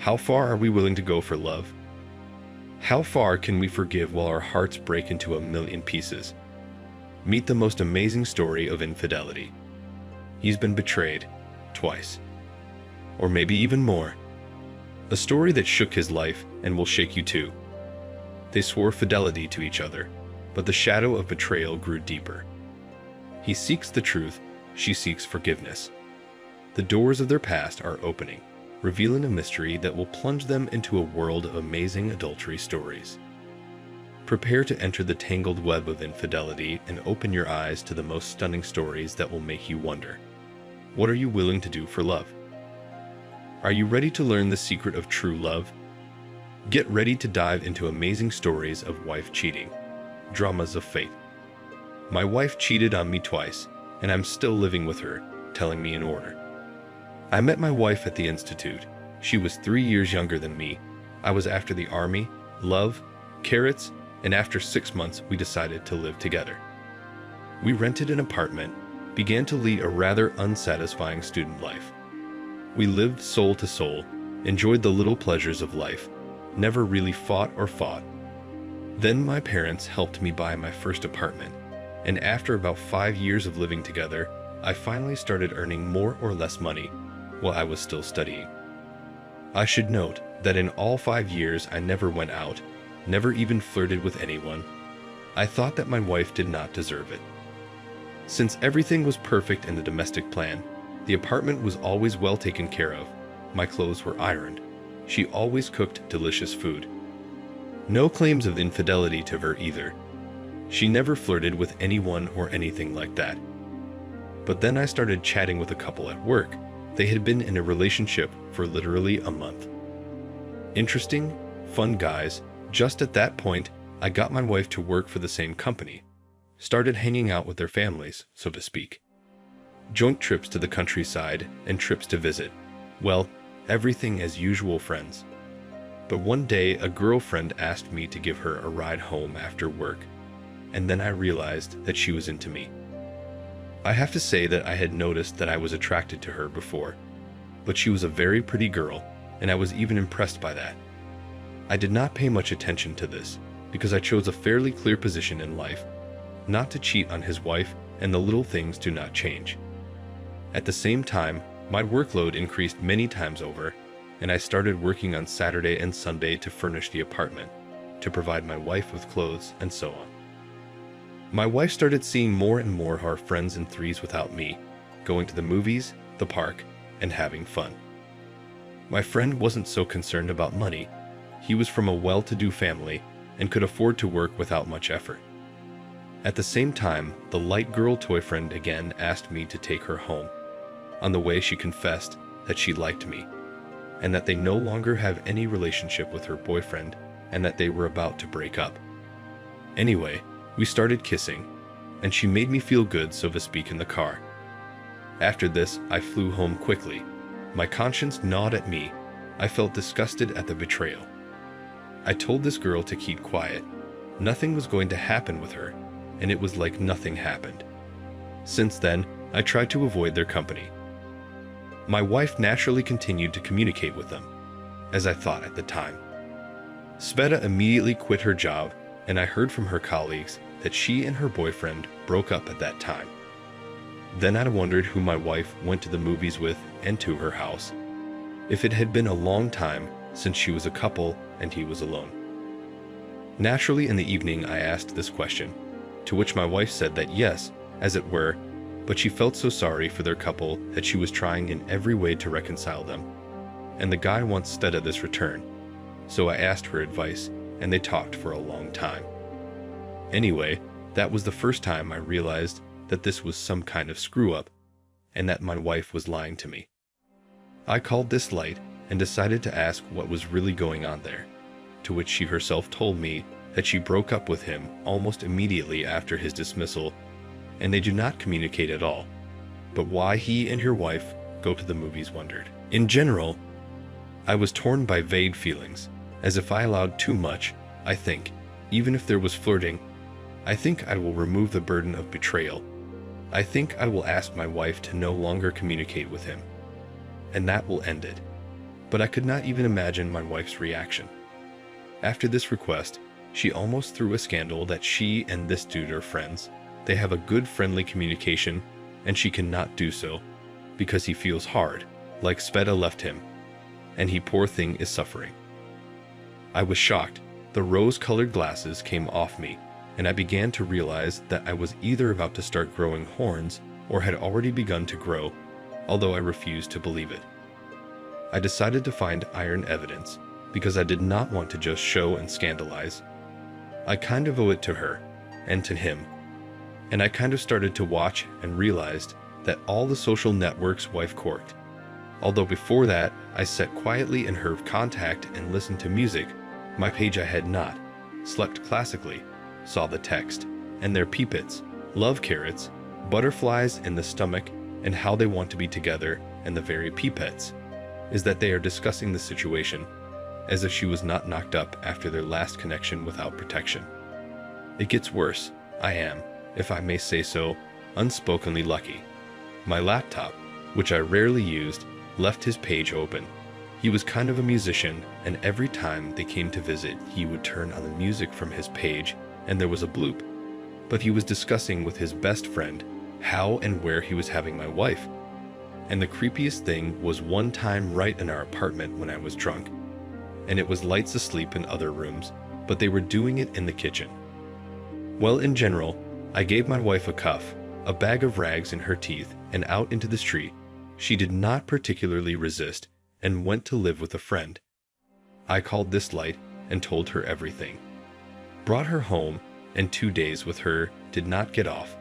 How far are we willing to go for love? How far can we forgive while our hearts break into a million pieces? Meet the most amazing story of infidelity. He's been betrayed twice, or maybe even more. A story that shook his life and will shake you too. They swore fidelity to each other, but the shadow of betrayal grew deeper. He seeks the truth, she seeks forgiveness. The doors of their past are opening, revealing a mystery that will plunge them into a world of amazing adultery stories. Prepare to enter the tangled web of infidelity and open your eyes to the most stunning stories that will make you wonder, what are you willing to do for love? Are you ready to learn the secret of true love? Get ready to dive into amazing stories of wife cheating, dramas of fate. My wife cheated on me twice, and I'm still living with her, telling me in order. I met my wife at the Institute. She was 3 years younger than me. I was after the army, love, carrots, and after 6 months we decided to live together. We rented an apartment, began to lead a rather unsatisfying student life. We lived soul to soul, enjoyed the little pleasures of life, never really fought. Then my parents helped me buy my first apartment, and after about 5 years of living together, I finally started earning more or less money while I was still studying. I should note that in all 5 years I never went out, never even flirted with anyone. I thought that my wife did not deserve it. Since everything was perfect in the domestic plan, the apartment was always well taken care of, my clothes were ironed, she always cooked delicious food. No claims of infidelity to her either. She never flirted with anyone or anything like that. But then I started chatting with a couple at work. They had been in a relationship for literally a month. Interesting, fun guys. Just at that point, I got my wife to work for the same company. Started hanging out with their families, so to speak. Joint trips to the countryside and trips to visit. Well, everything as usual friends. But one day, a girlfriend asked me to give her a ride home after work, and then I realized that she was into me. I have to say that I had noticed that I was attracted to her before, but she was a very pretty girl, and I was even impressed by that. I did not pay much attention to this, because I chose a fairly clear position in life, not to cheat on his wife, and the little things do not change. At the same time, my workload increased many times over, and I started working on Saturday and Sunday to furnish the apartment, to provide my wife with clothes, and so on. My wife started seeing more and more of our friends in threes without me, going to the movies, the park, and having fun. My friend wasn't so concerned about money. He was from a well-to-do family and could afford to work without much effort. At the same time, the light girl toy friend again asked me to take her home. On the way, she confessed that she liked me, and that they no longer have any relationship with her boyfriend, and that they were about to break up. Anyway, we started kissing, and she made me feel good, so to speak, in the car. After this, I flew home quickly. My conscience gnawed at me. I felt disgusted at the betrayal. I told this girl to keep quiet. Nothing was going to happen with her, and it was like nothing happened. Since then, I tried to avoid their company. My wife naturally continued to communicate with them, as I thought at the time. Sveta immediately quit her job, and I heard from her colleagues that she and her boyfriend broke up at that time. Then I wondered who my wife went to the movies with and to her house, if it had been a long time since she was a couple and he was alone. Naturally, in the evening, I asked this question, to which my wife said that yes, as it were, but she felt so sorry for their couple that she was trying in every way to reconcile them. And the guy wants Sveta this return, so I asked her advice, and they talked for a long time. Anyway, that was the first time I realized that this was some kind of screw-up, and that my wife was lying to me. I called this light and decided to ask what was really going on there, to which she herself told me that she broke up with him almost immediately after his dismissal, and they do not communicate at all. But why he and her wife go to the movies wondered. In general, I was torn by vague feelings, as if I allowed too much. I think, even if there was flirting, I think I will remove the burden of betrayal. I think I will ask my wife to no longer communicate with him, and that will end it. but I could not even imagine my wife's reaction. After this request, she almost threw a scandal that she and this dude are friends. They have a good friendly communication, and she cannot do so because he feels hard, like Sveta left him, and he poor thing is suffering. I was shocked. The rose-colored glasses came off me, and I began to realize that I was either about to start growing horns or had already begun to grow, although I refused to believe it. I decided to find iron evidence because I did not want to just show and scandalize. I kind of owe it to her and to him, and I kind of started to watch and realized that all the social networks wife corked. Although before that, I sat quietly in her contact and listened to music, my page I had not, slept classically, saw the text, and their peepits, love carrots, butterflies in the stomach, and how they want to be together, and the very peepets, is that they are discussing the situation, as if she was not knocked up after their last connection without protection. It gets worse. I am, if I may say so, unspokenly lucky. My laptop, which I rarely used, left his page open. He was kind of a musician, and every time they came to visit, he would turn on the music from his page, and there was a bloop. But he was discussing with his best friend how and where he was having my wife. And the creepiest thing was one time right in our apartment when I was drunk, and it was lights asleep in other rooms, but they were doing it in the kitchen. Well, in general, I gave my wife a cuff, a bag of rags in her teeth, and out into the street. She did not particularly resist and went to live with a friend. I called this light and told her everything. Brought her home, and 2 days with her did not get off,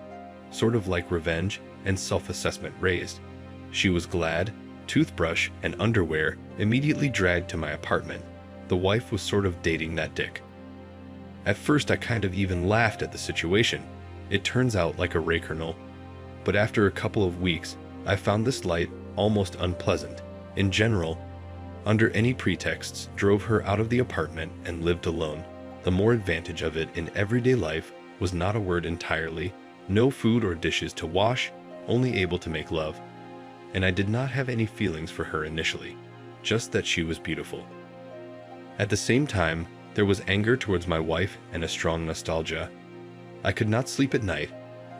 sort of like revenge and self-assessment raised. She was glad, toothbrush and underwear immediately dragged to my apartment. The wife was sort of dating that dick. At first I kind of even laughed at the situation. It turns out like a ray kernel. But after a couple of weeks, I found this light almost unpleasant. In general, under any pretexts, drove her out of the apartment and lived alone. The more advantage of it in everyday life was not a word entirely, no food or dishes to wash, only able to make love. And I did not have any feelings for her initially, just that she was beautiful. At the same time, there was anger towards my wife and a strong nostalgia. I could not sleep at night.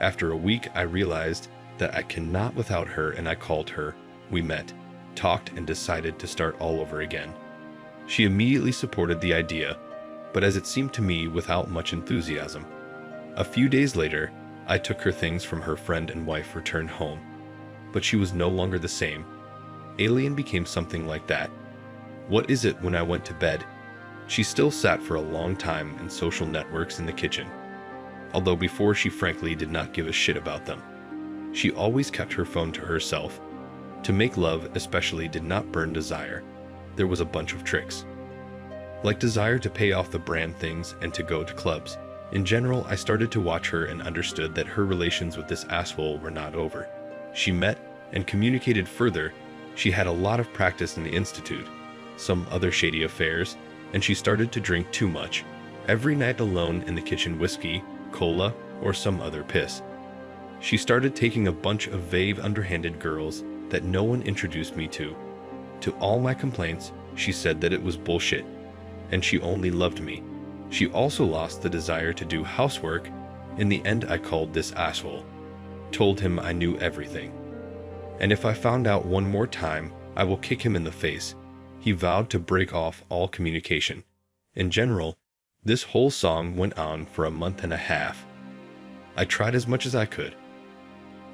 After a week, I realized that I cannot without her, and I called her. We met, talked, and decided to start all over again. She immediately supported the idea, but as it seemed to me, without much enthusiasm. A few days later, I took her things from her friend and wife returned home. But she was no longer the same. Alien became something like that. What is it when I went to bed? She still sat for a long time in social networks in the kitchen, although before she frankly did not give a shit about them. She always kept her phone to herself. To make love especially did not burn desire. There was a bunch of tricks. Like desire to pay off the brand things and to go to clubs. In general, I started to watch her and understood that her relations with this asshole were not over. She met and communicated further. She had a lot of practice in the institute, some other shady affairs, and she started to drink too much. Every night alone in the kitchen, whiskey, cola, or some other piss. She started taking a bunch of vague underhanded girls that no one introduced me to. To all my complaints, she said that it was bullshit, and she only loved me. She also lost the desire to do housework. In the end, I called this asshole. Told him I knew everything. And if I found out one more time, I will kick him in the face. He vowed to break off all communication. In general, this whole song went on for a month and a half. I tried as much as I could.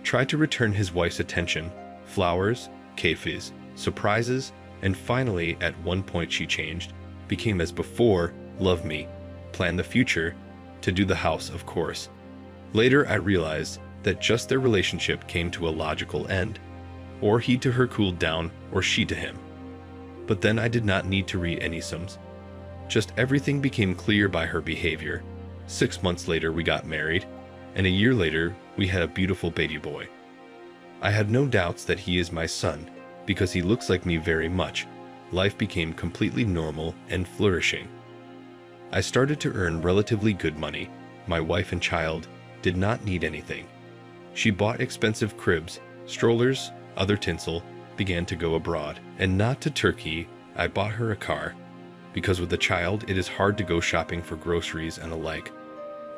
Tried to return his wife's attention, flowers, cafes, surprises, and finally at one point she changed, became as before, love me, plan the future, to do the house of course. Later I realized that just their relationship came to a logical end. Or he to her cooled down, or she to him. But then I did not need to read any sums. Just everything became clear by her behavior. 6 months later we got married, and a year later we had a beautiful baby boy. I had no doubts that he is my son, because he looks like me very much. Life became completely normal and flourishing. I started to earn relatively good money. My wife and child did not need anything. She bought expensive cribs, strollers, other tinsel, began to go abroad, and not to Turkey, I bought her a car, because with a child it is hard to go shopping for groceries and the like.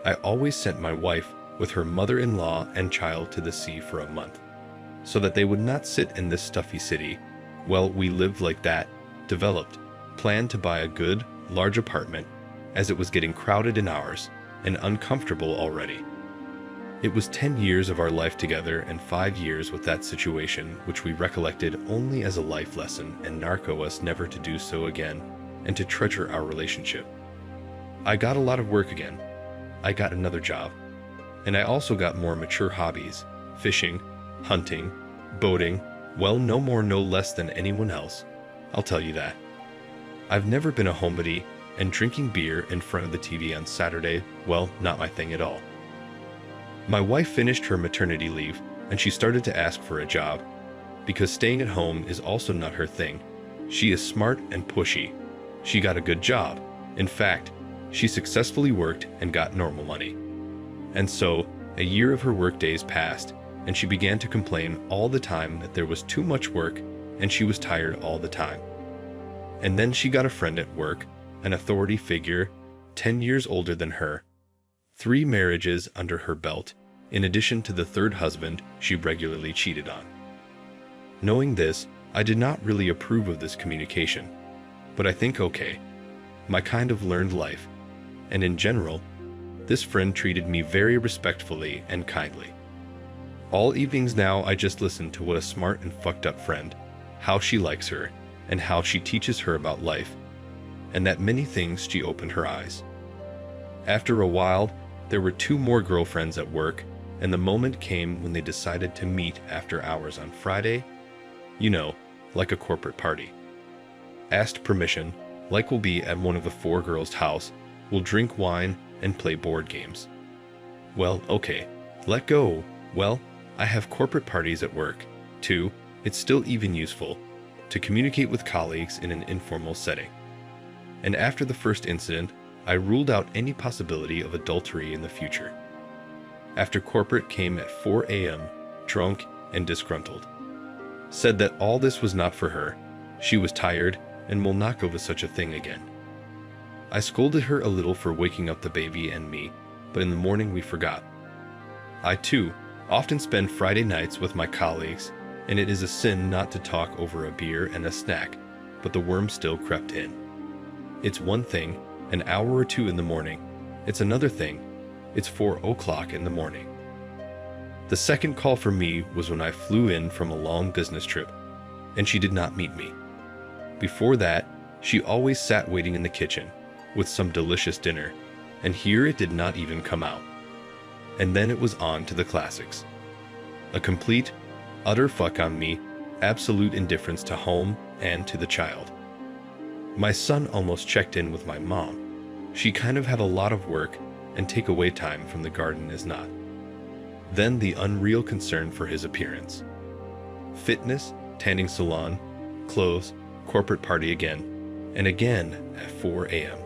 I always sent my wife with her mother-in-law and child to the sea for a month, so that they would not sit in this stuffy city. Well, we lived like that, developed, planned to buy a good, large apartment, as it was getting crowded in ours, and uncomfortable already. It was 10 years of our life together and 5 years with that situation, which we recollected only as a life lesson and narco us never to do so again and to treasure our relationship. I got a lot of work again. I got another job. And I also got more mature hobbies, fishing, hunting, boating, well, no more no less than anyone else, I'll tell you that. I've never been a homebody, and drinking beer in front of the TV on Saturday, well, not my thing at all. My wife finished her maternity leave, and she started to ask for a job, because staying at home is also not her thing. She is smart and pushy. She got a good job. In fact, she successfully worked and got normal money. And so, a year of her work days passed, and she began to complain all the time that there was too much work, and she was tired all the time. And then she got a friend at work, an authority figure, 10 years older than her, 3 marriages under her belt, in addition to the 3rd husband she regularly cheated on. Knowing this, I did not really approve of this communication, but I think okay, my kind of learned life, and in general, this friend treated me very respectfully and kindly. All evenings now I just listen to what a smart and fucked up friend, how she likes her, and how she teaches her about life, and that many things she opened her eyes. After a while, there were 2 more girlfriends at work, and the moment came when they decided to meet after hours on Friday, you know, like a corporate party. Asked permission, like we'll be at one of the 4 girls' house, we'll drink wine and play board games. Well, okay, let go. Well, I have corporate parties at work, too. It's still even useful to communicate with colleagues in an informal setting. And after the first incident, I ruled out any possibility of adultery in the future. After corporate came at 4 a.m., drunk and disgruntled. Said that all this was not for her, she was tired and will not go with such a thing again. I scolded her a little for waking up the baby and me, but in the morning we forgot. I too often spend Friday nights with my colleagues, and it is a sin not to talk over a beer and a snack, but the worm still crept in. It's one thing, an hour or 2 in the morning. It's another thing, it's 4 o'clock in the morning. The second call for me was when I flew in from a long business trip, and she did not meet me. Before that, she always sat waiting in the kitchen with some delicious dinner, and here it did not even come out. And then it was on to the classics. A complete, utter fuck on me, absolute indifference to home and to the child. My son almost checked in with my mom. She kind of had a lot of work, and takeaway time from the garden is not. Then the unreal concern for his appearance. Fitness, tanning salon, clothes, corporate party again, and again at 4 a.m.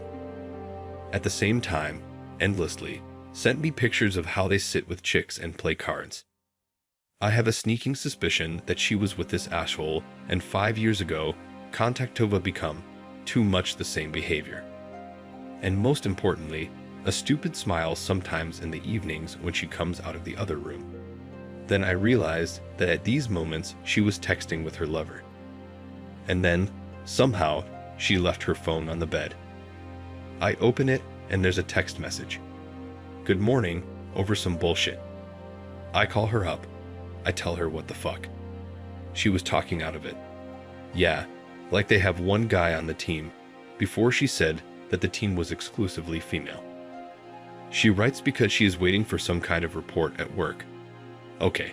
At the same time, endlessly, sent me pictures of how they sit with chicks and play cards. I have a sneaking suspicion that she was with this asshole, and 5 years ago, Kontaktova become too much the same behavior. And most importantly, a stupid smile sometimes in the evenings when she comes out of the other room. Then I realized that at these moments she was texting with her lover. And then, somehow, she left her phone on the bed. I open it and there's a text message. Good morning, over some bullshit. I call her up. I tell her what the fuck. She was talking out of it. Yeah, like they have one guy on the team, before she said that the team was exclusively female. She writes because she is waiting for some kind of report at work. Okay.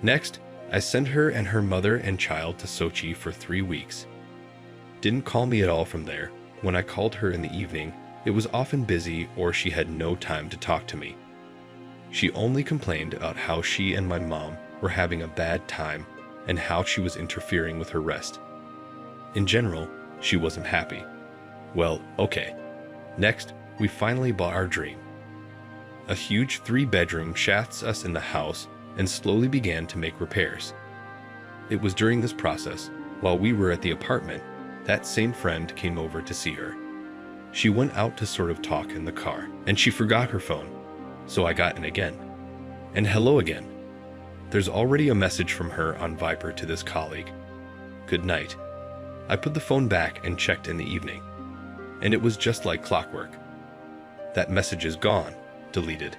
Next, I send her and her mother and child to Sochi for 3 weeks. Didn't call me at all from there. When I called her in the evening, it was often busy or she had no time to talk to me. She only complained about how she and my mom were having a bad time and how she was interfering with her rest. In general, she wasn't happy. Well, okay. Next, we finally bought our dream. A huge 3-bedroom shafts us in the house and slowly began to make repairs. It was during this process, while we were at the apartment, That same friend came over to see her. She went out to sort of talk in the car, and she forgot her phone. So I got in again. And hello again. There's already a message from her on Viber to this colleague. Good night. I put the phone back and checked in the evening. And it was just like clockwork. That message is gone, deleted.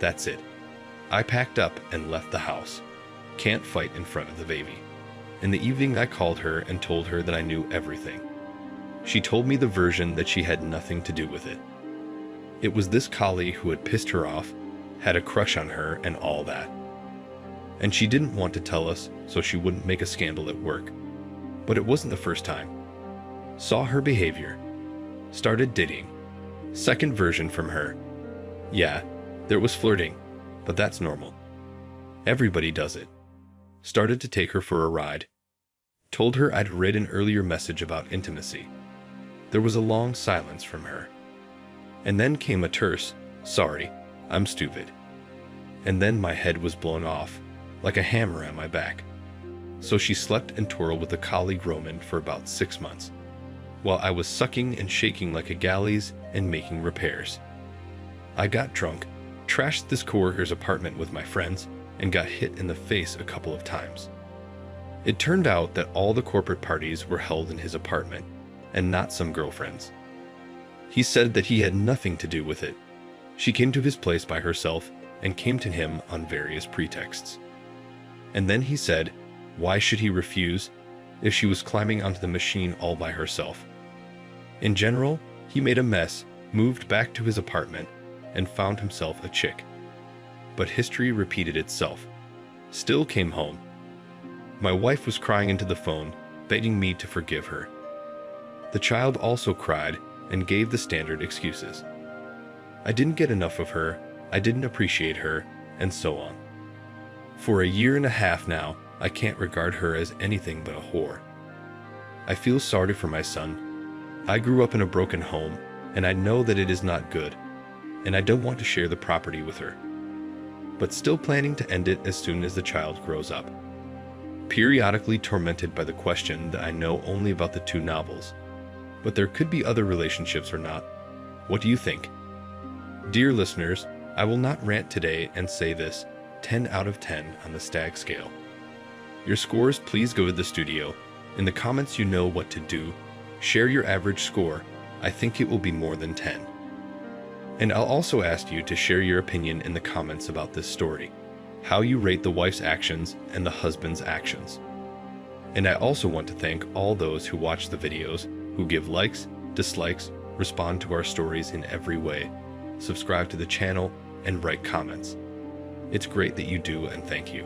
That's it. I packed up and left the house. Can't fight in front of the baby. In the evening, I called her and told her that I knew everything. She told me the version that she had nothing to do with it. It was this colleague who had pissed her off, had a crush on her, and all that. And she didn't want to tell us so she wouldn't make a scandal at work. But it wasn't the first time. Saw her behavior. Started dating. Second version from her. Yeah, there was flirting, but that's normal. Everybody does it. Started to take her for a ride. Told her I'd read an earlier message about intimacy. There was a long silence from her. And then came a terse, sorry, I'm stupid. And then my head was blown off, like a hammer at my back. So she slept and twirled with a colleague Roman for about 6 months, while I was sucking and shaking like a galleys and making repairs. I got drunk, trashed this coworker's apartment with my friends, and got hit in the face a couple of times. It turned out that all the corporate parties were held in his apartment, and not some girlfriends. He said that he had nothing to do with it. She came to his place by herself and came to him on various pretexts. And then he said, why should he refuse if she was climbing onto the machine all by herself? In general, he made a mess, moved back to his apartment, and found himself a chick. But history repeated itself. Still came home. My wife was crying into the phone, begging me to forgive her. The child also cried and gave the standard excuses. I didn't get enough of her, I didn't appreciate her, and so on. For a year and a half now, I can't regard her as anything but a whore. I feel sorry for my son. I grew up in a broken home, and I know that it is not good, and I don't want to share the property with her. But still planning to end it as soon as the child grows up. Periodically tormented by the question that I know only about the 2 novels. But there could be other relationships or not. What do you think? Dear listeners, I will not rant today and say this 10 out of 10 on the stag scale. Your scores please go to the studio. In the comments you know what to do. Share your average score. I think it will be more than 10. And I'll also ask you to share your opinion in the comments about this story. How you rate the wife's actions and the husband's actions. And I also want to thank all those who watch the videos, who give likes, dislikes, respond to our stories in every way, subscribe to the channel, and write comments. It's great that you do, and thank you.